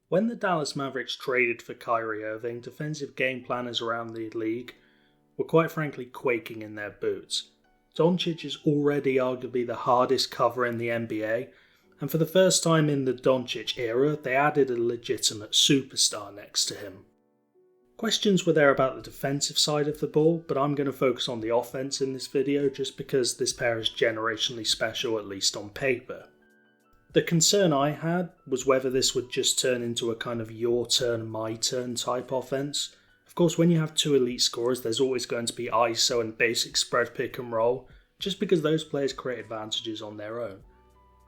When the Dallas Mavericks traded for Kyrie Irving, defensive game planners around the league were quite frankly quaking in their boots. Doncic is already arguably the hardest cover in the NBA, and for the first time in the Doncic era, they added a legitimate superstar next to him. Questions were there about the defensive side of the ball, but I'm going to focus on the offense in this video just because this pair is generationally special, at least on paper. The concern I had was whether this would just turn into a kind of your turn, my turn type offense. Of course, when you have two elite scorers, there's always going to be ISO and basic spread pick and roll, just because those players create advantages on their own.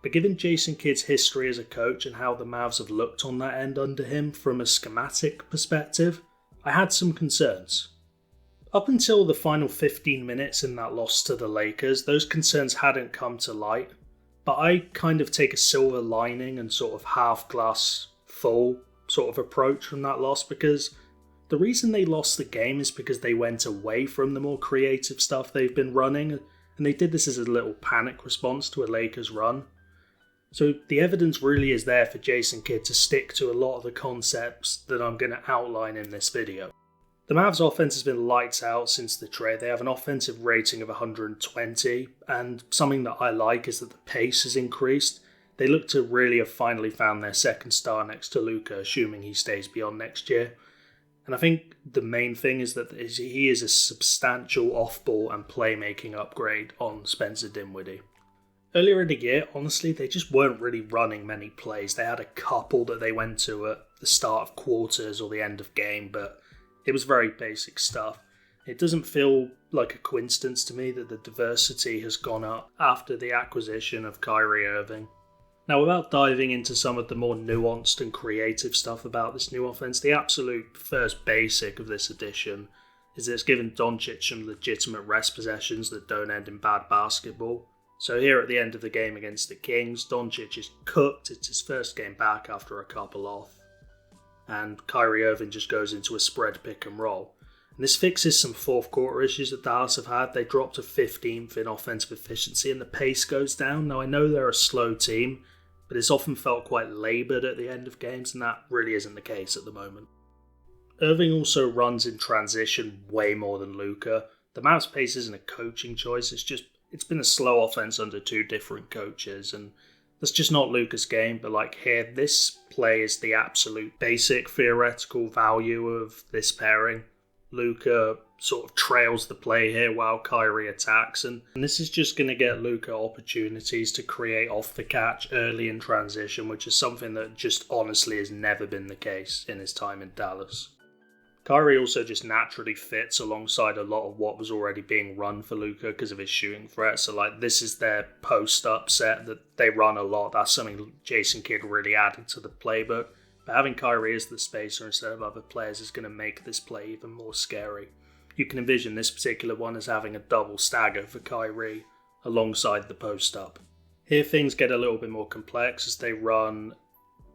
But given Jason Kidd's history as a coach and how the Mavs have looked on that end under him from a schematic perspective, I had some concerns. Up until the final 15 minutes in that loss to the Lakers, those concerns hadn't come to light, but I kind of take a silver lining and sort of half glass full sort of approach from that loss, because the reason they lost the game is because they went away from the more creative stuff they've been running, and they did this as a little panic response to a Lakers run. So the evidence really is there for Jason Kidd to stick to a lot of the concepts that I'm going to outline in this video. The Mavs offense has been lights out since the trade. They have an offensive rating of 120, and something that I like is that the pace has increased. They look to really have finally found their second star next to Luka, assuming he stays beyond next year. And I think the main thing is that he is a substantial off-ball and playmaking upgrade on Spencer Dinwiddie. Earlier in the year, honestly, they just weren't really running many plays. They had a couple that they went to at the start of quarters or the end of game, but it was very basic stuff. It doesn't feel like a coincidence to me that the diversity has gone up after the acquisition of Kyrie Irving. Now, without diving into some of the more nuanced and creative stuff about this new offense, the absolute first basic of this addition is that it's given Doncic some legitimate rest possessions that don't end in bad basketball. So here at the end of the game against the Kings, Doncic is cooked. It's his first game back after a couple off. And Kyrie Irving just goes into a spread pick and roll. And this fixes some fourth quarter issues that Dallas have had. They dropped to 15th in offensive efficiency and the pace goes down. Now I know they're a slow team, but it's often felt quite laboured at the end of games, and that really isn't the case at the moment. Irving also runs in transition way more than Luka. The Mavs' pace isn't a coaching choice, it's been a slow offense under two different coaches, and that's just not Luka's game. But like here, this play is the absolute basic theoretical value of this pairing. Luka sort of trails the play here while Kyrie attacks, and this is just going to get Luka opportunities to create off the catch early in transition, which is something that just honestly has never been the case in his time in Dallas. Kyrie also just naturally fits alongside a lot of what was already being run for Luka because of his shooting threat. So like this is their post-up set that they run a lot. That's something Jason Kidd really added to the playbook. But having Kyrie as the spacer instead of other players is going to make this play even more scary. You can envision this particular one as having a double stagger for Kyrie alongside the post-up. Here things get a little bit more complex as they run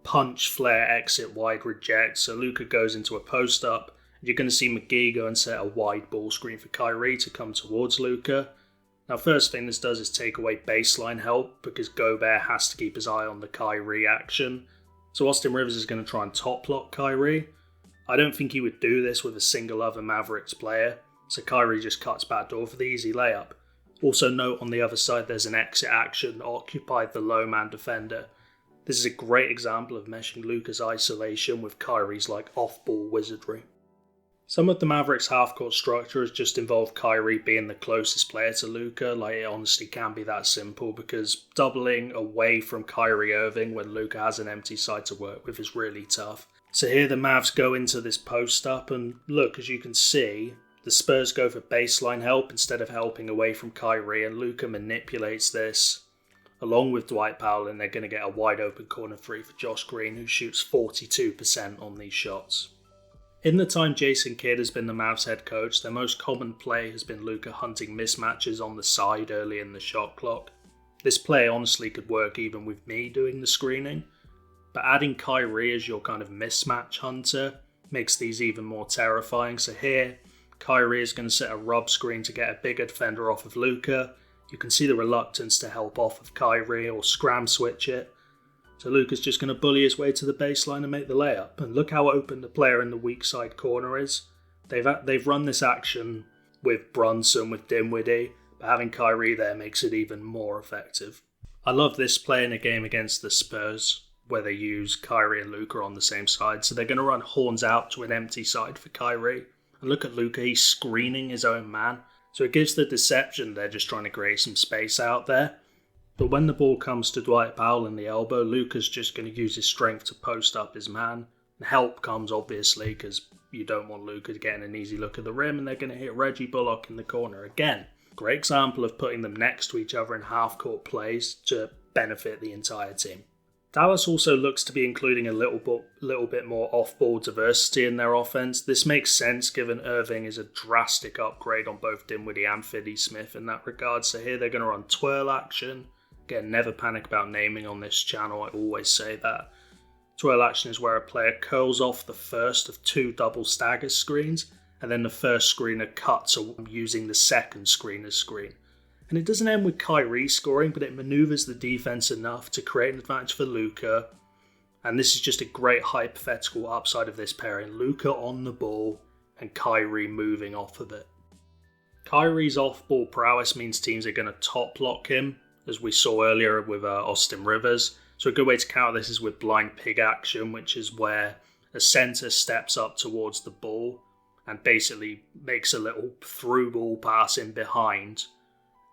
punch, flare, exit, wide, reject. So Luka goes into a post-up. You're going to see McGee go and set a wide ball screen for Kyrie to come towards Luka. Now, first thing this does is take away baseline help because Gobert has to keep his eye on the Kyrie action. So Austin Rivers is going to try and top block Kyrie. I don't think he would do this with a single other Mavericks player, so Kyrie just cuts backdoor for the easy layup. Also note on the other side there's an exit action that occupied the low man defender. This is a great example of meshing Luka's isolation with Kyrie's off-ball wizardry. Some of the Mavericks' half-court structure has just involved Kyrie being the closest player to Luka. It honestly can be that simple because doubling away from Kyrie Irving when Luka has an empty side to work with is really tough. So here the Mavs go into this post-up and look, as you can see, the Spurs go for baseline help instead of helping away from Kyrie, and Luka manipulates this along with Dwight Powell, and they're going to get a wide open corner three for Josh Green, who shoots 42% on these shots. In the time Jason Kidd has been the Mavs head coach, their most common play has been Luka hunting mismatches on the side early in the shot clock. This play honestly could work even with me doing the screening, but adding Kyrie as your kind of mismatch hunter makes these even more terrifying. So here, Kyrie is going to set a rub screen to get a bigger defender off of Luka. You can see the reluctance to help off of Kyrie or scram switch it. So Luka's just going to bully his way to the baseline and make the layup. And look how open the player in the weak side corner is. They've run this action with Brunson, with Dinwiddie, but having Kyrie there makes it even more effective. I love this play in a game against the Spurs, where they use Kyrie and Luka on the same side. So they're going to run horns out to an empty side for Kyrie. And look at Luka, he's screening his own man. So it gives the deception they're just trying to create some space out there. But when the ball comes to Dwight Powell in the elbow, Luka's just going to use his strength to post up his man. And help comes, obviously, because you don't want Luka getting an easy look at the rim, and they're going to hit Reggie Bullock in the corner again. Great example of putting them next to each other in half-court plays to benefit the entire team. Dallas also looks to be including a little bit more off-ball diversity in their offense. This makes sense given Irving is a drastic upgrade on both Dinwiddie and Finney-Smith in that regard. So here they're going to run twirl action. Again, never panic about naming on this channel, I always say that. Twirl action is where a player curls off the first of two double stagger screens, and then the first screener cuts using the second screener's screen. And it doesn't end with Kyrie scoring, but it maneuvers the defense enough to create an advantage for Luka. And this is just a great hypothetical upside of this pairing. Luka on the ball and Kyrie moving off of it. Kyrie's off-ball prowess means teams are going to top lock him, as we saw earlier with Austin Rivers. So a good way to counter this is with blind pig action, which is where a center steps up towards the ball and basically makes a little through ball pass in behind.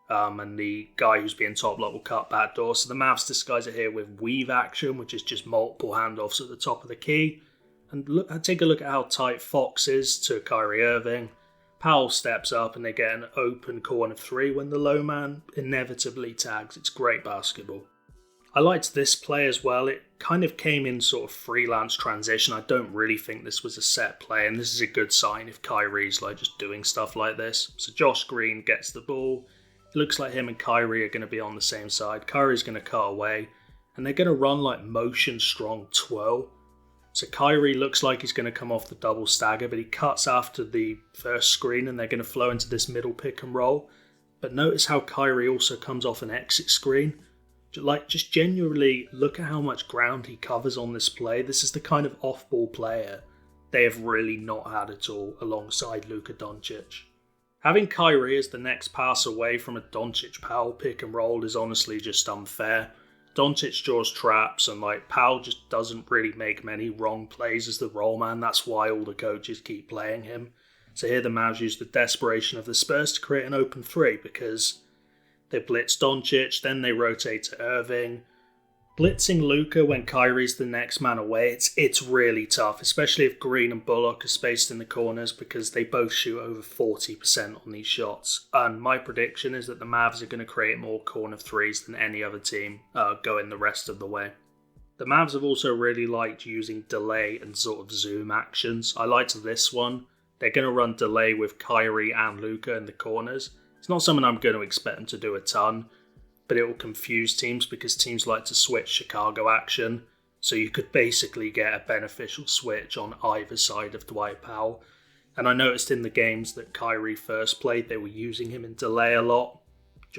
And the guy who's being top locked will cut backdoor. So the Mavs disguise it here with weave action, which is just multiple handoffs at the top of the key. And take a look at how tight Fox is to Kyrie Irving. Powell steps up and they get an open corner three when the low man inevitably tags. It's great basketball. I liked this play as well. It kind of came in sort of freelance transition. I don't really think this was a set play, and this is a good sign if Kyrie's just doing stuff like this. So Josh Green gets the ball. It looks like him and Kyrie are going to be on the same side. Kyrie's going to cut away, and they're going to run motion strong twirl. So Kyrie looks like he's going to come off the double stagger, but he cuts after the first screen, and they're going to flow into this middle pick and roll. But notice how Kyrie also comes off an exit screen. Just genuinely look at how much ground he covers on this play. This is the kind of off-ball player they have really not had at all alongside Luka Doncic. Having Kyrie as the next pass away from a Doncic-Powell pick and roll is honestly just unfair. Doncic draws traps and Powell just doesn't really make many wrong plays as the roll man. That's why all the coaches keep playing him. So here the Mavs use the desperation of the Spurs to create an open three because they blitz Doncic, then they rotate to Irving. Blitzing Luka when Kyrie's the next man away, it's really tough, especially if Green and Bullock are spaced in the corners because they both shoot over 40% on these shots. And my prediction is that the Mavs are going to create more corner threes than any other team going the rest of the way. The Mavs have also really liked using delay and sort of zoom actions. I liked this one. They're going to run delay with Kyrie and Luka in the corners. It's not something I'm going to expect them to do a ton, but it will confuse teams because teams like to switch Chicago action. So you could basically get a beneficial switch on either side of Dwight Powell. And I noticed in the games that Kyrie first played, they were using him in delay a lot,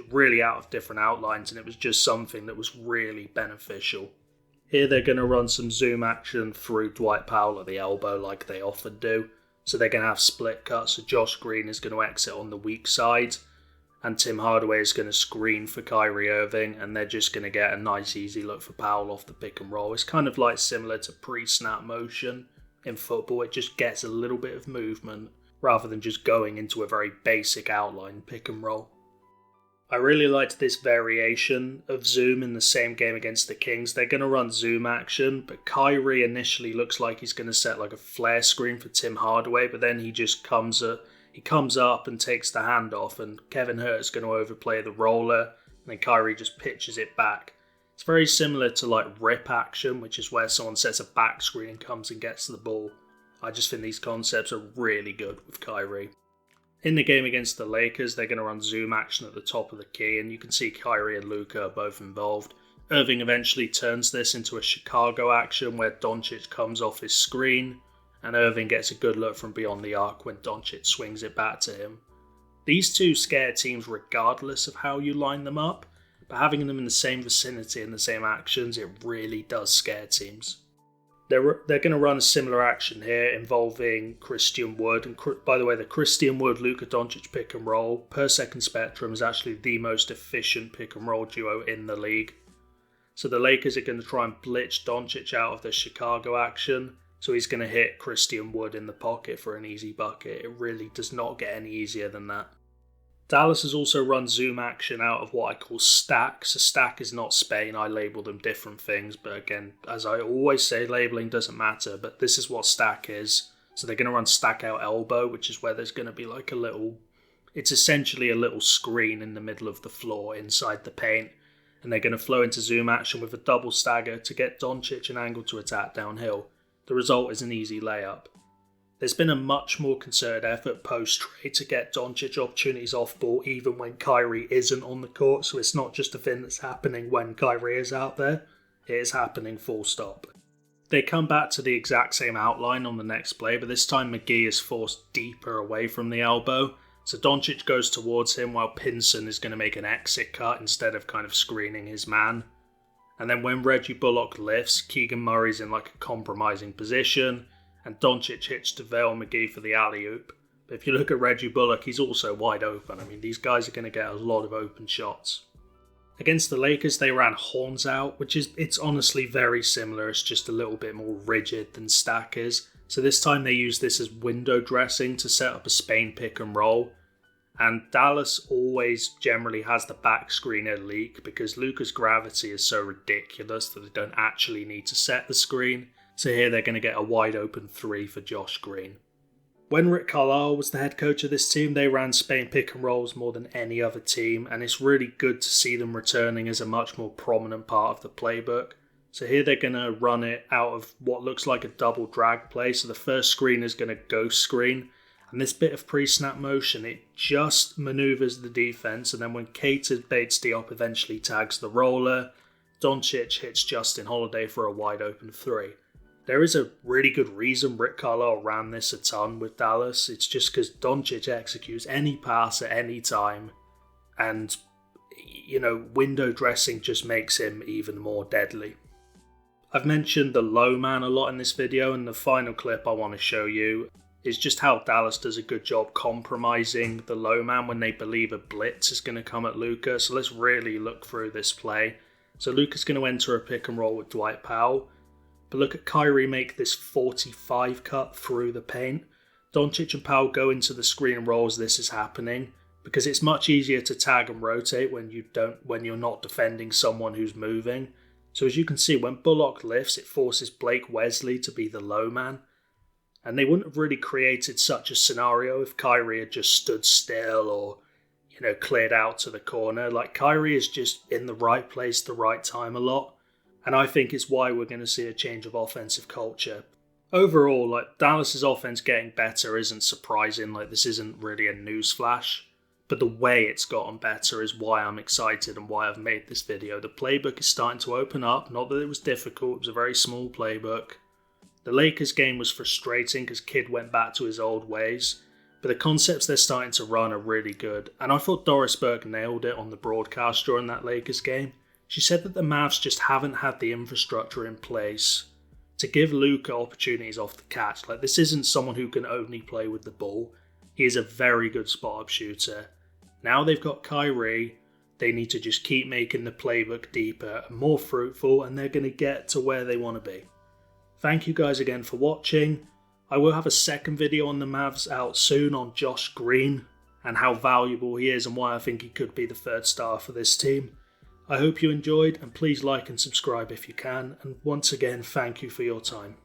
really out of different outlines, and it was just something that was really beneficial. Here they're going to run some zoom action through Dwight Powell at the elbow like they often do. So they're going to have split cuts, so Josh Green is going to exit on the weak side. And Tim Hardaway is going to screen for Kyrie Irving, and they're just going to get a nice easy look for Powell off the pick and roll. It's kind of similar to pre-snap motion in football. It just gets a little bit of movement rather than just going into a very basic outline pick and roll. I really liked this variation of zoom in the same game against the Kings. They're going to run zoom action, but Kyrie initially looks like he's going to set a flare screen for Tim Hardaway, but then he just comes up and takes the handoff, and Kevin Hurt is going to overplay the roller, and then Kyrie just pitches it back. It's very similar to rip action, which is where someone sets a back screen and comes and gets the ball. I just think these concepts are really good with Kyrie. In the game against the Lakers, they're going to run zoom action at the top of the key, and you can see Kyrie and Luka are both involved. Irving eventually turns this into a Chicago action where Doncic comes off his screen, and Irving gets a good look from beyond the arc when Doncic swings it back to him. These two scare teams regardless of how you line them up, but having them in the same vicinity and the same actions, it really does scare teams. They're going to run a similar action here involving Christian Wood. And by the way, the Christian Wood-Luka Doncic pick and roll per second spectrum is actually the most efficient pick and roll duo in the league. So the Lakers are going to try and blitz Doncic out of the Chicago action. So he's going to hit Christian Wood in the pocket for an easy bucket. It really does not get any easier than that. Dallas has also run zoom action out of what I call stack. So stack is not Spain. I label them different things. But again, as I always say, labeling doesn't matter. But this is what stack is. So they're going to run stack out elbow, which is where there's going to be like a little... It's essentially a little screen in the middle of the floor inside the paint. And they're going to flow into zoom action with a double stagger to get Doncic an angle to attack downhill. The result is an easy layup. There's been a much more concerted effort post-trade to get Doncic opportunities off ball even when Kyrie isn't on the court, so it's not just a thing that's happening when Kyrie is out there, it is happening full stop. They come back to the exact same outline on the next play, but this time McGee is forced deeper away from the elbow, so Doncic goes towards him while Pinson is going to make an exit cut instead of kind of screening his man. And then when Reggie Bullock lifts, Keegan Murray's in like a compromising position, and Doncic hits JaVale McGee for the alley-oop. But if you look at Reggie Bullock, he's also wide open. I mean, these guys are going to get a lot of open shots. Against the Lakers, they ran horns out, it's honestly very similar. It's just a little bit more rigid than stack is. So this time they use this as window dressing to set up a Spain pick and roll. And Dallas always generally has the back screener leak because Luka's gravity is so ridiculous that they don't actually need to set the screen. So here they're going to get a wide open 3 for Josh Green. When Rick Carlisle was the head coach of this team, they ran Spain pick and rolls more than any other team, and it's really good to see them returning as a much more prominent part of the playbook. So here they're going to run it out of what looks like a double drag play. So the first screen is going to ghost screen, and this bit of pre-snap motion, it just maneuvers the defense, and then when Cater baits Diop eventually tags the roller, Doncic hits Justin Holiday for a wide open 3. There is a really good reason Rick Carlisle ran this a ton with Dallas. It's just because Doncic executes any pass at any time. And, window dressing just makes him even more deadly. I've mentioned the low man a lot in this video, and the final clip I want to show you is just how Dallas does a good job compromising the low man when they believe a blitz is going to come at Luka. So let's really look through this play. So Luka's going to enter a pick and roll with Dwight Powell. But look at Kyrie make this 45 cut through the paint. Doncic and Powell go into the screen and roll as this is happening because it's much easier to tag and rotate when you're not defending someone who's moving. So as you can see, when Bullock lifts, it forces Blake Wesley to be the low man. And they wouldn't have really created such a scenario if Kyrie had just stood still or, cleared out to the corner. Like, Kyrie is just in the right place, the right time a lot. And I think it's why we're going to see a change of offensive culture. Overall, Dallas's offense getting better isn't surprising. This isn't really a newsflash. But the way it's gotten better is why I'm excited and why I've made this video. The playbook is starting to open up. Not that it was difficult. It was a very small playbook. The Lakers game was frustrating because Kidd went back to his old ways. But the concepts they're starting to run are really good. And I thought Doris Burke nailed it on the broadcast during that Lakers game. She said that the Mavs just haven't had the infrastructure in place to give Luka opportunities off the catch. This isn't someone who can only play with the ball. He is a very good spot-up shooter. Now they've got Kyrie, they need to just keep making the playbook deeper and more fruitful, and they're going to get to where they want to be. Thank you guys again for watching. I will have a second video on the Mavs out soon on Josh Green and how valuable he is and why I think he could be the third star for this team. I hope you enjoyed, and please like and subscribe if you can, and once again, thank you for your time.